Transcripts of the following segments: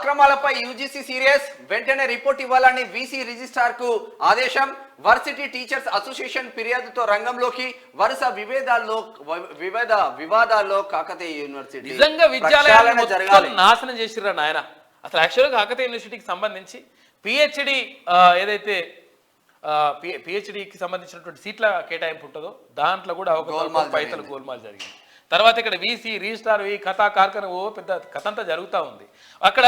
అక్రమాలపై UGC serious, వెంటనే report ఇవ్వాలని VC registrar కు ఆదేశం. వర్సిటీ టీచర్స్ అసోసియేషన్ ఫిర్యాదుతో రంగంలోకి. వరుస వివాదాల్లో కాకతీయ యూనివర్సిటీ నిజంగా విద్యాలయాలను నాశనం చేసిర్రా నాయన. అసలు యాక్చువల్గా కాకతీయ యూనివర్సిటీకి సంబంధించి పిహెచ్డి ఏదైతే పిహెచ్డికి సంబంధించినటువంటి సీట్ల కేటాయింపు ఉంటుందో దాంట్లో కూడా ఒక పైతలు గోల్మాల్ జరిగింది. తర్వాత ఇక్కడ వీసీ రిజిస్ట్రార్ ఈ కథా కార్ఖాన పెద్ద కథ అంతా జరుగుతూ ఉంది. అక్కడ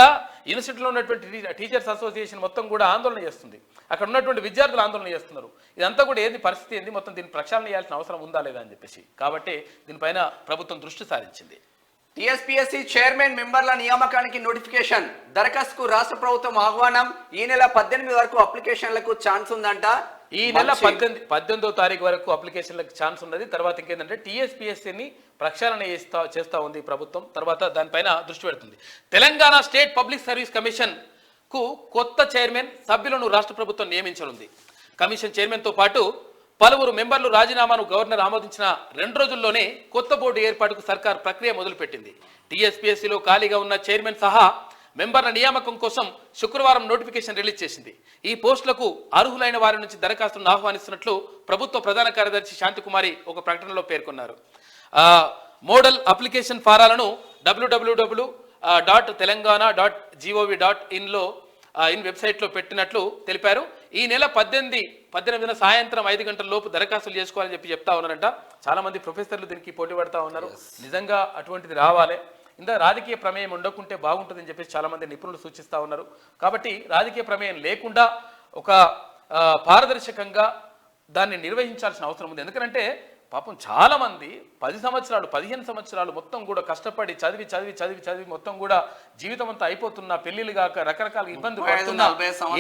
యూనివర్సిటీలో ఉన్నటువంటి టీచర్స్ అసోసియేషన్ మొత్తం కూడా ఆందోళన చేస్తుంది. అక్కడ ఉన్నటువంటి విద్యార్థులు ఆందోళన చేస్తున్నారు. ఇదంతా కూడా ఏంది పరిస్థితి ఏంది, మొత్తం దీన్ని ప్రక్షాళన చేయాల్సిన అవసరం ఉందా లేదా అని చెప్పేసి. కాబట్టి దీనిపైన ప్రభుత్వం దృష్టి సారించింది. టీఎస్పీఎస్సీ చైర్మన్ మెంబర్ల నియామకానికి నోటిఫికేషన్. దరఖాస్తుకు రాష్ట్ర ప్రభుత్వం ఆహ్వానం. ఈ నెల 18 వరకు అప్లికేషన్లకు ఛాన్స్ ఉందంట. ఈ నెల 18వ తారీఖు వరకు అప్లికేషన్లకు ఛాన్స్ ఉన్నది. తర్వాత ఇంకేంటంటే టీఎస్పీఎస్సీని ప్రక్షాళన చేస్తా ఉంది ప్రభుత్వం. తర్వాత దానిపైన దృష్టి పెడుతుంది. Telangana state public service commission కు కొత్త చైర్మన్ సభ్యులను రాష్ట్ర ప్రభుత్వం నియమించనుంది. కమిషన్ చైర్మన్తో పాటు పలువురు మెంబర్లు రాజీనామాను గవర్నర్ ఆమోదించిన 2 రోజుల్లోనే కొత్త బోర్డు ఏర్పాటుకు సర్కార్ ప్రక్రియ మొదలుపెట్టింది. టీఎస్పీఎస్సీలో ఖాళీగా ఉన్న చైర్మన్ సహా మెంబర్ల నియామకం కోసం శుక్రవారం నోటిఫికేషన్ రిలీజ్ చేసింది. ఈ పోస్టులకు అర్హులైన వారి నుంచి దరఖాస్తులను ఆహ్వానిస్తున్నట్లు ప్రభుత్వ ప్రధాన కార్యదర్శి శాంతికుమారి ఒక ప్రకటనలో పేర్కొన్నారు. మోడల్ అప్లికేషన్ ఫారాలను www.telangana.gov.in వెబ్సైట్లో పెట్టినట్లు తెలిపారు. ఈ నెల 18న సాయంత్రం 5 గంటల లోపు దరఖాస్తులు చేసుకోవాలని చెప్తా ఉన్నారంట. చాలా మంది ప్రొఫెసర్లు దీనికి పోటీ పడతా ఉన్నారు. నిజంగా అటువంటిది రావాలి. ఇంత రాజకీయ ప్రమేయం ఉండకుంటే బాగుంటుందని చెప్పేసి చాలా మంది నిపుణులు సూచిస్తూ ఉన్నారు. కాబట్టి రాజకీయ ప్రమేయం లేకుండా ఒక పారదర్శకంగా దాన్ని నిర్వహించాల్సిన అవసరం ఉంది. ఎందుకంటే పాపం చాలా మంది 10 సంవత్సరాలు 15 సంవత్సరాలు మొత్తం కూడా కష్టపడి చదివి మొత్తం కూడా జీవితం అంతా అయిపోతున్నా, పెళ్లిళ్ళు కాక రకరకాల ఇబ్బందులు పడుతున్నా,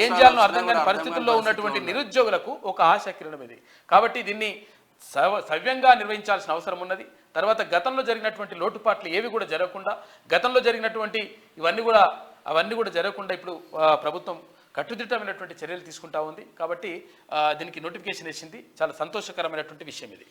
ఏం చేయాలో అర్థం కాని పరిస్థితుల్లో ఉన్నటువంటి నిరుద్యోగులకు ఒక ఆశ కిరణం ఇది. కాబట్టి దీన్ని సవ్యంగా నిర్వహించాల్సిన అవసరం ఉన్నది. తర్వాత గతంలో జరిగినటువంటి లోటుపాట్లు ఏవి కూడా జరగకుండా, గతంలో జరిగినటువంటి అవన్నీ కూడా జరగకుండా ఇప్పుడు ప్రభుత్వం కట్టుదిట్టమైనటువంటి చర్యలు తీసుకుంటా ఉంది. కాబట్టి దీనికి నోటిఫికేషన్ వేసింది. చాలా సంతోషకరమైనటువంటి విషయం ఇది.